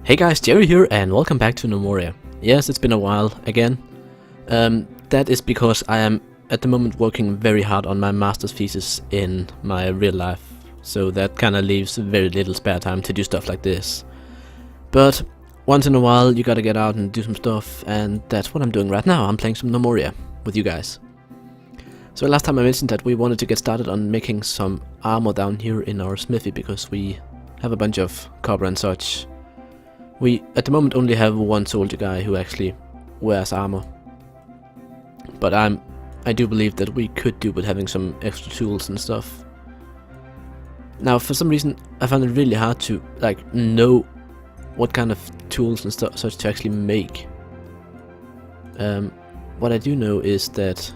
Hey guys, Jerry here and welcome back to Gnomoria. Yes, it's been a while again. That is because I am at the moment working very hard on my master's thesis in my real life, so that kinda leaves very little spare time to do stuff like this. But once in a while you gotta get out and do some stuff, and that's what I'm doing right now. I'm playing some Gnomoria with you guys. So last time I mentioned that we wanted to get started on making some armor down here in our smithy because we have a bunch of copper and such. We at the moment only have one soldier guy who actually wears armor, but I do believe that we could do with having some extra tools and stuff. Now for some reason I found it really hard to know what kind of tools and stuff such to actually make. What I do know is that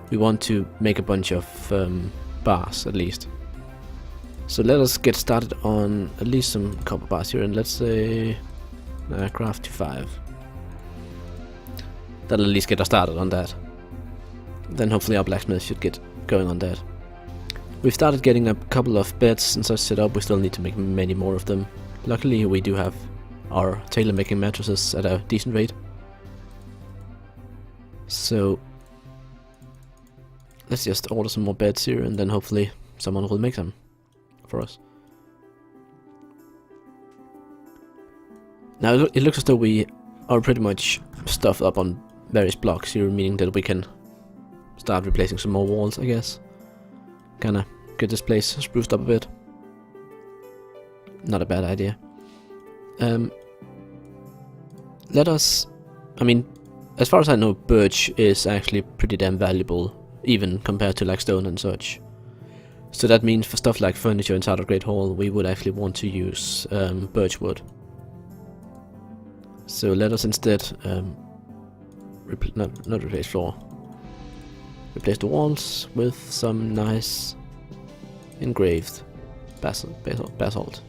we want to make a bunch of bars at least. So let us get started on at least some copper bars here, and let's say craft to 5. That'll at least get us started on that. Then hopefully our blacksmith should get going on that. We've started getting a couple of beds and such set up. We still need to make many more of them. Luckily we do have our tailor making mattresses at a decent rate. So let's just order some more beds here, and then hopefully someone will make them for us. Now it looks as though we are pretty much stuffed up on various blocks here, meaning that we can start replacing some more walls, I guess. Kinda get this place spruced up a bit. Not a bad idea. I mean, as far as I know, birch is actually pretty damn valuable, even compared to like stone and such. So that means for stuff like furniture inside our Great Hall, we would actually want to use birch wood. So let us instead not replace floor. Replace the walls with some nice engraved basalt.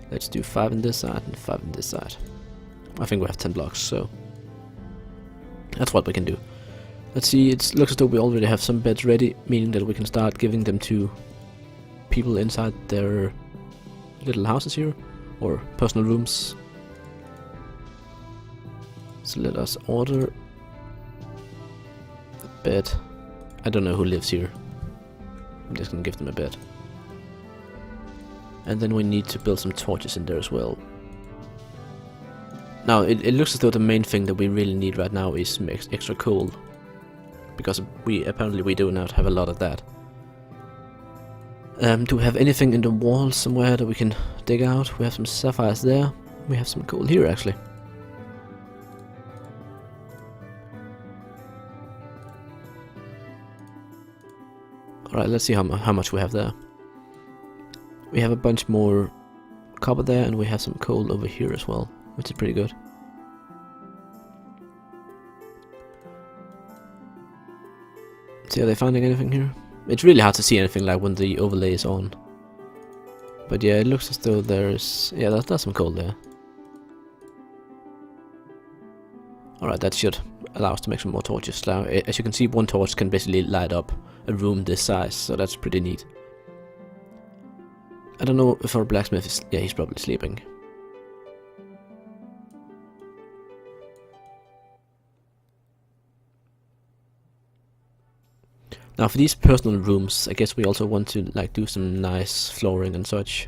Let's do 5 on this side and 5 on this side. I think we have 10 blocks, so that's what we can do. Let's see, it looks as though we already have some beds ready, meaning that we can start giving them to people inside their little houses here, or personal rooms. So let us order a bed. I don't know who lives here. I'm just gonna give them a bed. And then we need to build some torches in there as well. Now, it looks as though the main thing that we really need right now is some extra coal, because apparently we do not have a lot of that. Do we have anything in the walls somewhere that we can dig out? We have some sapphires there. We have some coal here actually. Alright, let's see how much we have there. We have a bunch more copper there, and we have some coal over here as well, which is pretty good. See, are they finding anything here? It's really hard to see anything like when the overlay is on. But yeah, it looks as though there's... yeah, there's some coal there. Alright, that should allow us to make some more torches. Now, as you can see, one torch can basically light up a room this size, so that's pretty neat. I don't know if our blacksmith is... yeah, he's probably sleeping. Now for these personal rooms, I guess we also want to do some nice flooring and such.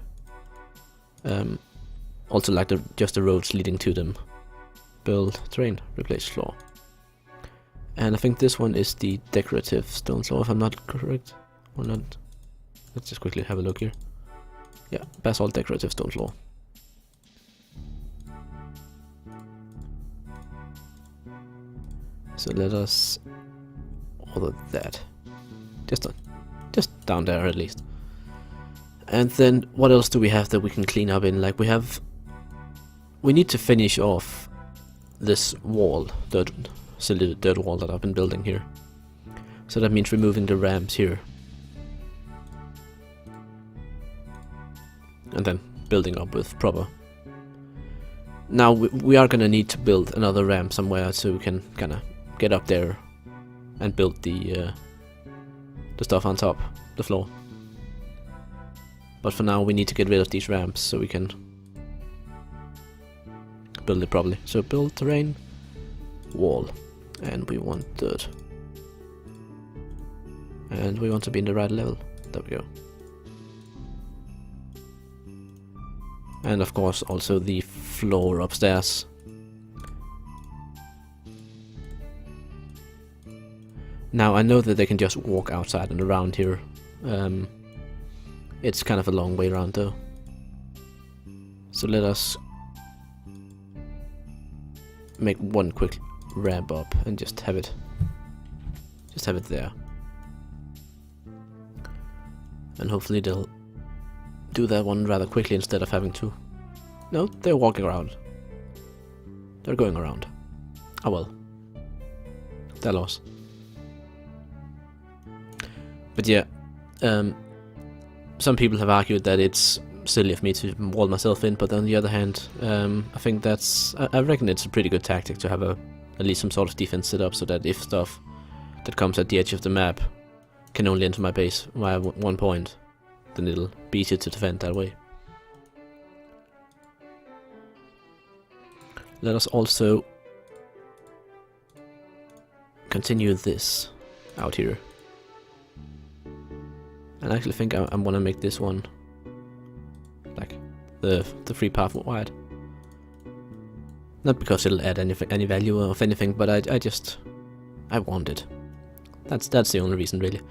Also just the roads leading to them. Build, terrain, replace floor. And I think this one is the decorative stone floor, if I'm not correct. Or not. Let's just quickly have a look here. Yeah, basalt decorative stone floor. So let us order that. Just down there at least. And then what else do we have that we can clean up in? We need to finish off this wall, silly dirt wall that I've been building here. So that means removing the ramps here. And then building up with proper. Now we are gonna need to build another ramp somewhere so we can kinda get up there and build the stuff on top, the floor. But for now we need to get rid of these ramps so we can build it properly. So build terrain, wall, and we want dirt. And we want to be in the right level. There we go. And of course also the floor upstairs. Now I know that they can just walk outside and around here. It's kind of a long way around though. So let us make one quick ramp up and just have it there. And hopefully they'll do that one rather quickly instead of having to... No, they're walking around. They're going around. Oh well. Their loss. But yeah, some people have argued that it's silly of me to wall myself in, but on the other hand, I think I reckon it's a pretty good tactic to have at least some sort of defense set up, so that if stuff that comes at the edge of the map can only enter my base via one point, then it'll be easier to defend that way. Let us also continue this out here. And I actually think I want to make this one like the free path wide. Not because it'll add any value of anything, but I want it. That's the only reason really.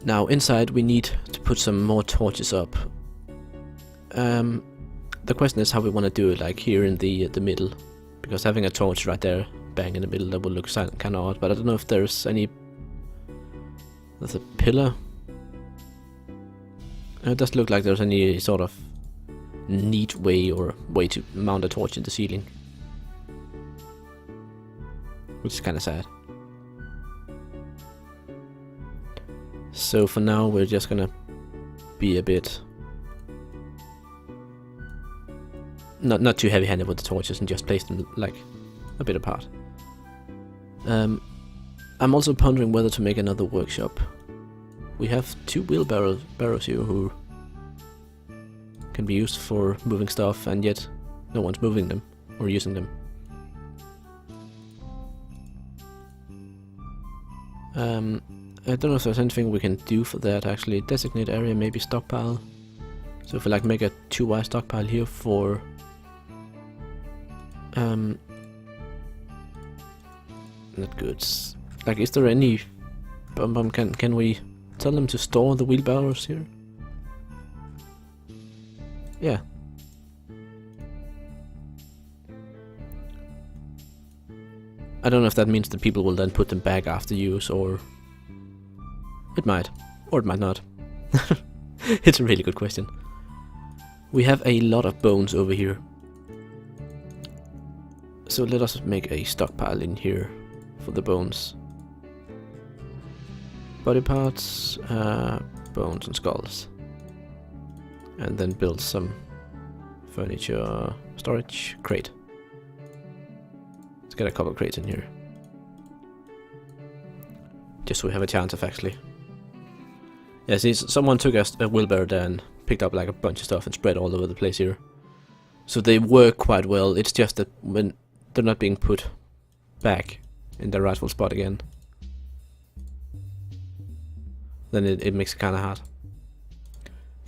Now inside we need to put some more torches up. The question is how we want to do it, like here in the middle, because having a torch right there, bang in the middle, that would look kind of odd. But I don't know if there's any. There's a pillar. It doesn't look like there's any sort of neat way to mount a torch in the ceiling, which is kind of sad. So for now we're just gonna be a bit not too heavy-handed with the torches and just place them like a bit apart. I'm also pondering whether to make another workshop. We have 2 wheelbarrows here who can be used for moving stuff, and yet no one's moving them or using them. I don't know if there's anything we can do for that actually. Designate area, maybe stockpile. So if we like make a 2-wire stockpile here for not goods. Like, is there any can we tell them to store the wheelbarrows here? Yeah. I don't know if that means that people will then put them back after use, or it might, or it might not. It's a really good question. We have a lot of bones over here, so let us make a stockpile in here for the bones. Body parts, bones and skulls. And then build some furniture, storage, crate. Let's get a couple of crates in here. Just so we have a chance of actually... Yeah, see, someone took a wheelbarrow there and picked up like a bunch of stuff and spread all over the place here. So they work quite well, it's just that when they're not being put back in their rightful spot again, then it makes it kind of hard.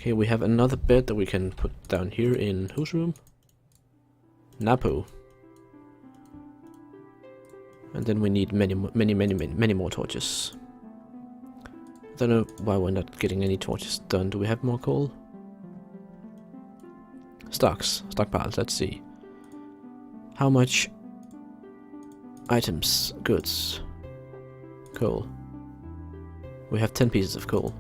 Okay, we have another bed that we can put down here in whose room? Napo. And then we need many more torches. I don't know why we're not getting any torches done. Do we have more coal? Stockpiles, let's see. How much items, goods, coal. We have 10 pieces of coal.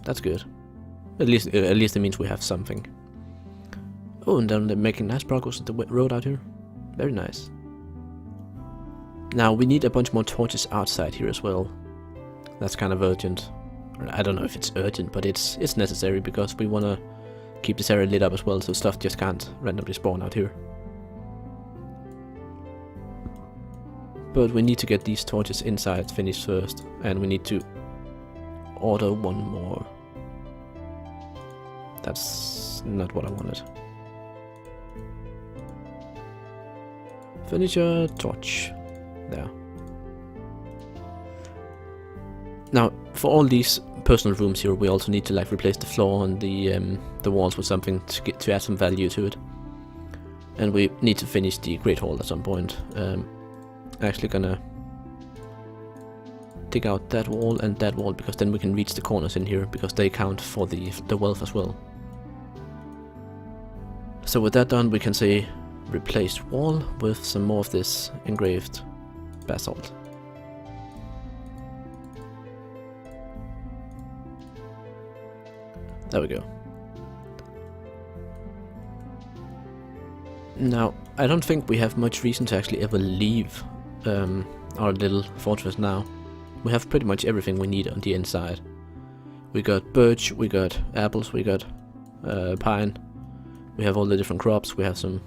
That's good. At least it means we have something. Oh, and then they're making nice progress with the road out here. Very nice. Now we need a bunch more torches outside here as well. That's kind of urgent. I don't know if it's urgent, but it's necessary because we want to keep this area lit up as well, so stuff just can't randomly spawn out here. But we need to get these torches inside finished first, and we need to order one more That's not what I wanted. Furniture, torch. There. Now, for all these personal rooms here, we also need to like replace the floor and the walls with something to add some value to it. And we need to finish the Great Hall at some point. Actually gonna dig out that wall and that wall, because then we can reach the corners in here, because they count for the wealth as well. So with that done, we can say replace wall with some more of this engraved basalt. There we go. Now, I don't think we have much reason to actually ever leave our little fortress now. We have pretty much everything we need on the inside. We got birch, we got apples, we got pine. We have all the different crops, we have some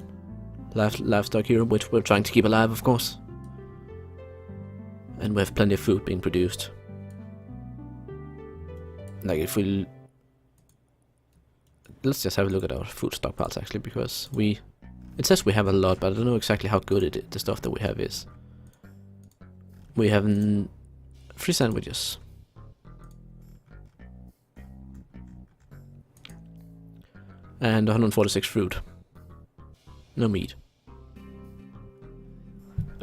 livestock here, which we're trying to keep alive, of course. And we have plenty of food being produced. Like, if we... Let's just have a look at our food stockpiles, actually, because it says we have a lot, but I don't know exactly how good the stuff that we have is. We have 3 sandwiches. And 146 fruit. No meat.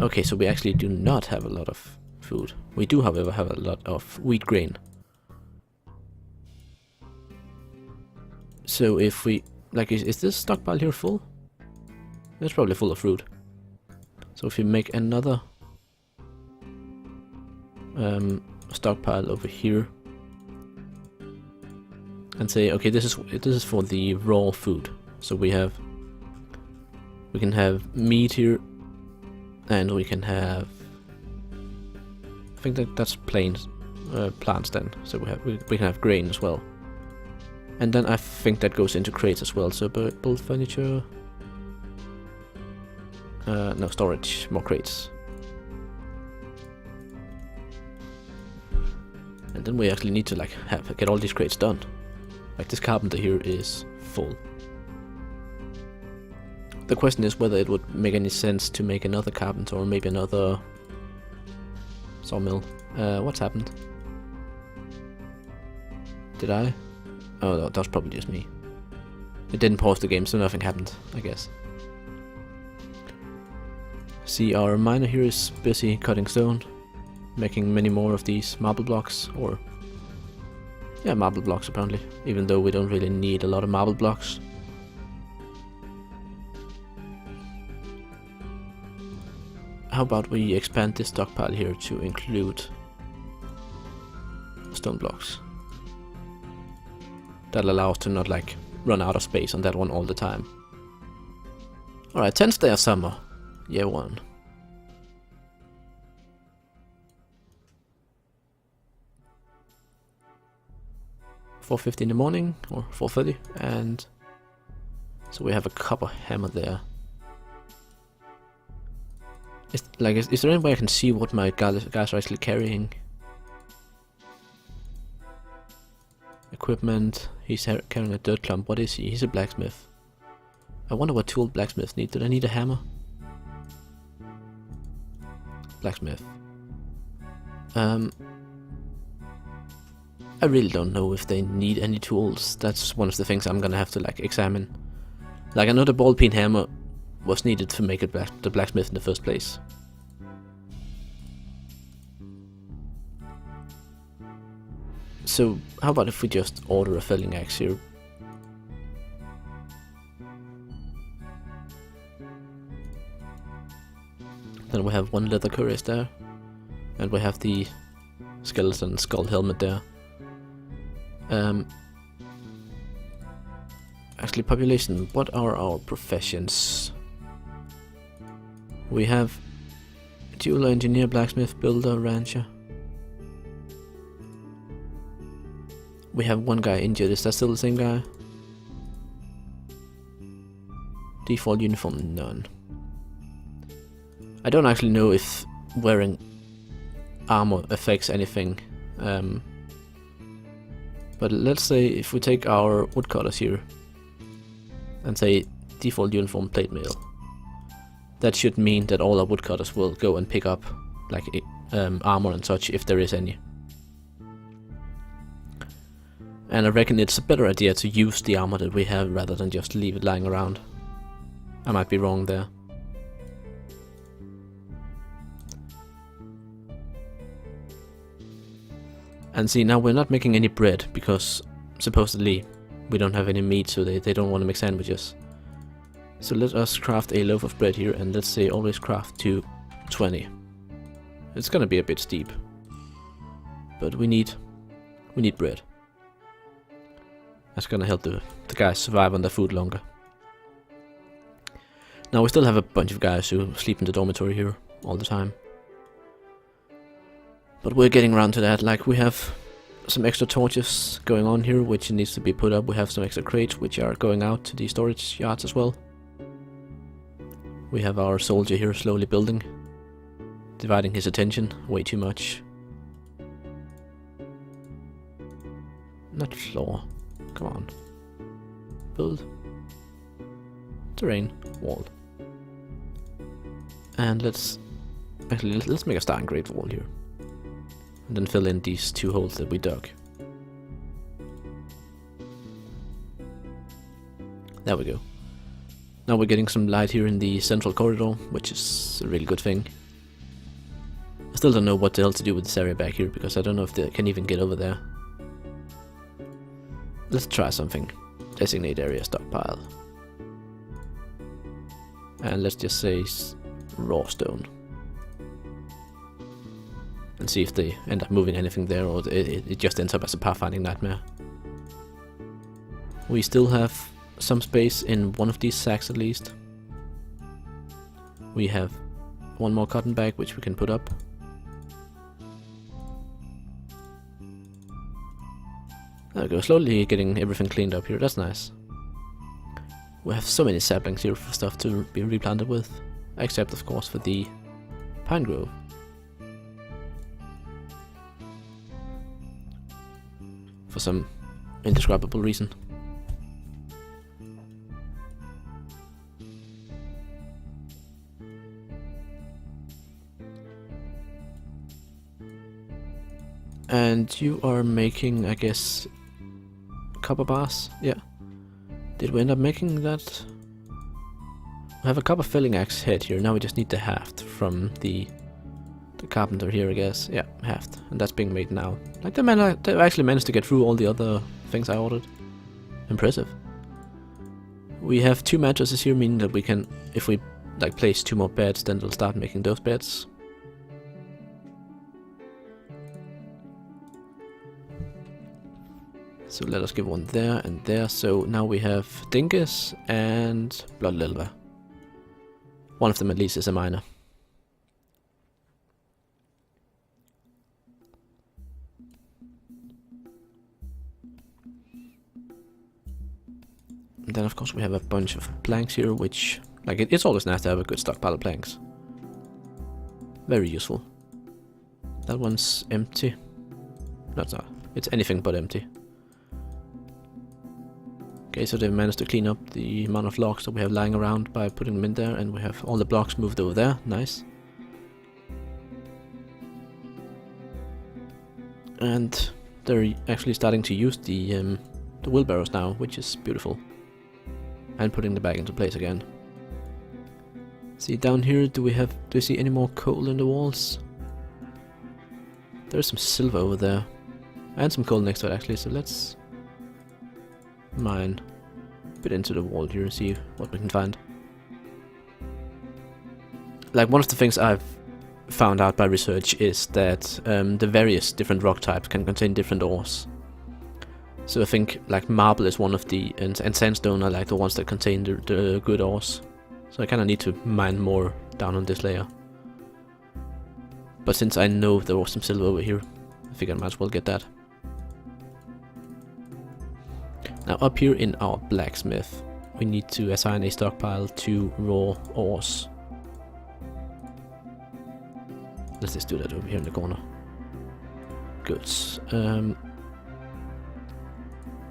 Okay, so we actually do not have a lot of food. We do, however, have a lot of wheat grain. So if we... Like, is this stockpile here full? It's probably full of fruit. So if we make another stockpile over here and say, okay, this is for the raw food. So we can have meat here, and we can have, I think that's plain plants then. So we can have grain as well. And then I think that goes into crates as well. So build furniture. No, storage, more crates. And then we actually need to like get all these crates done. Like this carpenter here is full. The question is whether it would make any sense to make another carpenter or maybe another sawmill. What's happened? Did I? Oh, no, that was probably just me. It didn't pause the game, so nothing happened, I guess. See, our miner here is busy cutting stone, making many more of these marble blocks, or... yeah, marble blocks apparently, even though we don't really need a lot of marble blocks. How about we expand this stockpile here to include stone blocks? That'll allow us to not like run out of space on that one all the time. Alright, 10th day of summer. Year 1. $4:50 in the morning, or 4:30, and so we have a copper hammer there. Is there any way I can see what my guys are actually carrying? Equipment. He's carrying a dirt clump. What is he? He's a blacksmith. I wonder what tool blacksmiths need. Do they need a hammer? Blacksmith. I really don't know if they need any tools. That's one of the things I'm gonna have to like examine. Like I know the ball peen hammer was needed to make it the blacksmith in the first place. So how about if we just order a felling axe here? Then we have 1 leather cuirass there, and we have the skeleton skull helmet there. Actually, population, what are our professions? We have jeweler, engineer, blacksmith, builder, rancher. We have 1 guy injured. Is that still the same guy? Default uniform, none. I don't actually know if wearing armor affects anything. But let's say if we take our woodcutters here and say default uniform plate mail, that should mean that all our woodcutters will go and pick up like armor and such if there is any. And I reckon it's a better idea to use the armor that we have rather than just leave it lying around. I might be wrong there. And see, now we're not making any bread because supposedly we don't have any meat, so they don't want to make sandwiches. So let us craft a loaf of bread here, and let's say always craft to 20. It's gonna be a bit steep, but we need bread. That's gonna help the guys survive on their food longer. Now we still have a bunch of guys who sleep in the dormitory here all the time. But we're getting around to that. Like, we have some extra torches going on here, which needs to be put up. We have some extra crates, which are going out to the storage yards as well. We have our soldier here slowly building, dividing his attention way too much. Not floor. Come on. Build. Terrain. Wall. And let's make a starting grade wall here. And then fill in these 2 holes that we dug. There we go. Now we're getting some light here in the central corridor, which is a really good thing. I still don't know what the hell to do with this area back here, because I don't know if they can even get over there. Let's try something. Designate area stockpile. And let's just say raw stone. And see if they end up moving anything there, or it just ends up as a pathfinding nightmare. We still have some space in one of these sacks at least. We have one more cotton bag which we can put up. There we go, slowly getting everything cleaned up here, that's nice. We have so many saplings here for stuff to be replanted with, except of course for the pine grove. For some indescribable reason. And you are making, I guess, copper bars? Yeah. Did we end up making that? We have a copper filling axe head here, now we just need the haft from the carpenter here, I guess. Yeah, haft. And that's being made now. Like, they actually managed to get through all the other things I ordered. Impressive. We have 2 mattresses here, meaning that we can, if we like place 2 more beds, then they'll start making those beds. So let us give one there and there. So now we have Dingus and Bloodlilva. One of them at least is a miner. And then of course we have a bunch of planks here, which, like, it's always nice to have a good stockpile of planks. Very useful. That one's empty. No, it's not. It's anything but empty. Okay, so they've managed to clean up the amount of logs that we have lying around by putting them in there, and we have all the blocks moved over there. Nice. And they're actually starting to use the wheelbarrows now, which is beautiful. And putting the bag into place again. See, down here, do you see any more coal in the walls? There's some silver over there. And some coal next to it actually, so let's mine a bit into the wall here and see what we can find. Like, one of the things I've found out by research is that the various different rock types can contain different ores. So I think like marble is one of the, and sandstone are like the ones that contain the good ores. So I kind of need to mine more down on this layer. But since I know there was some silver over here, I figured I might as well get that. Now up here in our blacksmith, we need to assign a stockpile to raw ores. Let's just do that over here in the corner. Good.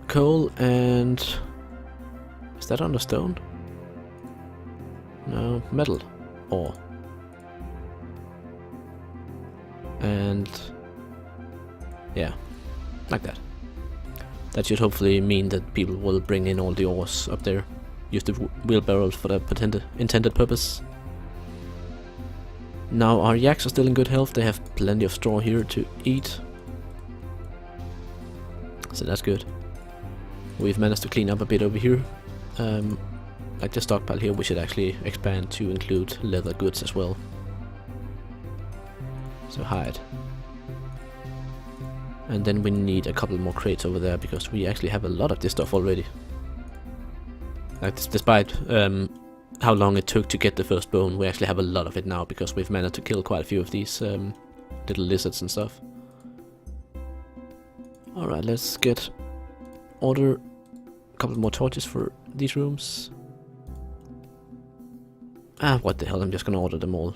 coal and... Is that on the stone? No, metal. Ore. And... yeah, like that. That should hopefully mean that people will bring in all the ores up there. Use the wheelbarrows for the intended purpose. Now our yaks are still in good health. They have plenty of straw here to eat. So that's good. We've managed to clean up a bit over here. Like the stockpile here, we should actually expand to include leather goods as well. So hide. And then we need a couple more crates over there because we actually have a lot of this stuff already. Like despite how long it took to get the first bone, we actually have a lot of it now because we've managed to kill quite a few of these little lizards and stuff. Alright, let's order a couple more torches for these rooms. Ah, what the hell, I'm just gonna order them all.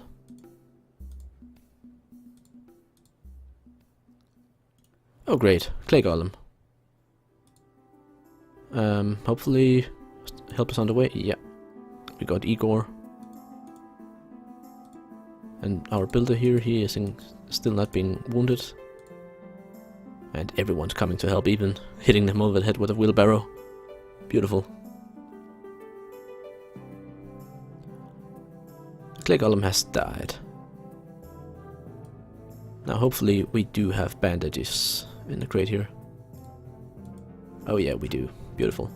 Oh great, clay golem. Hopefully help us on the way. Yeah, we got Igor. And our builder here, he is still not being wounded. And everyone's coming to help, even hitting them over the head with a wheelbarrow. Beautiful. The clay golem has died. Now hopefully we do have bandages in the crate here. Oh yeah, we do. Beautiful.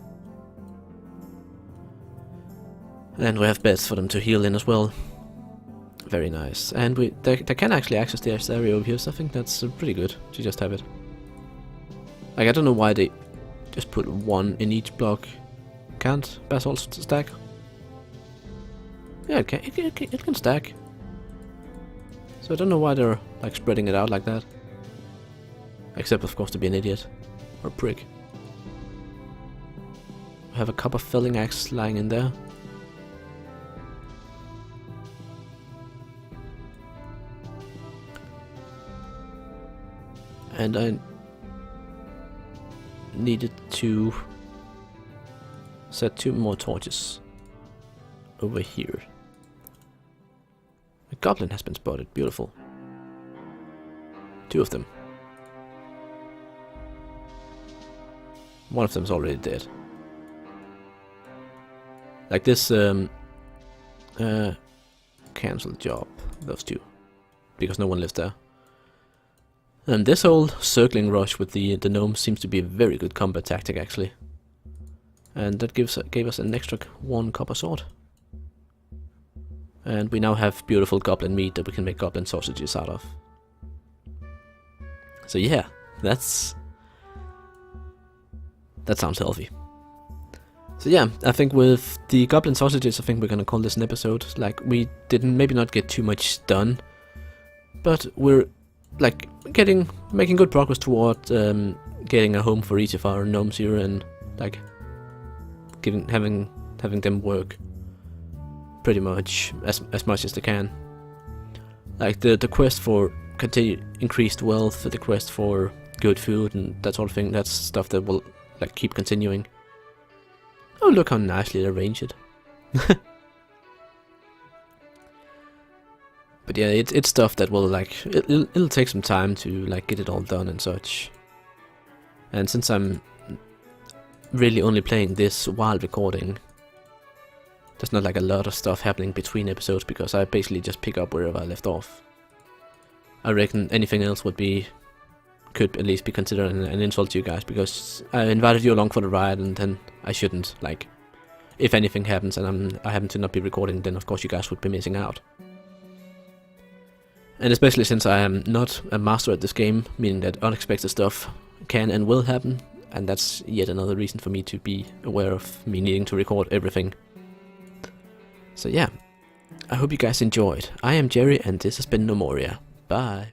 And we have beds for them to heal in as well. Very nice. And they can actually access the area over here, so I think that's pretty good to just have it. Like, I don't know why they just put one in each block. Can't basalt stack? Yeah, it can stack. So I don't know why they're like spreading it out like that. Except of course to be an idiot. Or a prick. I have a copper felling axe lying in there. And I needed to set 2 more torches over here. A goblin has been spotted. Beautiful. 2 of them. One of them's already dead. Like this cancel job, those 2. Because no one lives there. And this whole circling rush with the gnomes seems to be a very good combat tactic actually. And that gave us an extra 1 copper sword. And we now have beautiful goblin meat that we can make goblin sausages out of. So yeah, that sounds healthy. So yeah, I think with the goblin sausages, I think we're gonna call this an episode. Like, we didn't maybe not get too much done, but we're like making good progress toward getting a home for each of our gnomes here, and like having them work pretty much as much as they can. Like the quest for increased wealth, the quest for good food and that sort of thing, that's stuff that will like keep continuing. Oh, look how nicely they arrange it. But yeah, it's stuff that will like it'll take some time to like get it all done and such. And since I'm really only playing this while recording, there's not like a lot of stuff happening between episodes because I basically just pick up wherever I left off. I reckon anything else could at least be considered an insult to you guys, because I invited you along for the ride and then I shouldn't, like, if anything happens and I happen to not be recording, then of course you guys would be missing out. And especially since I am not a master at this game, meaning that unexpected stuff can and will happen, and that's yet another reason for me to be aware of me needing to record everything. So yeah, I hope you guys enjoyed. I am Jerry and this has been Gnomoria. Bye.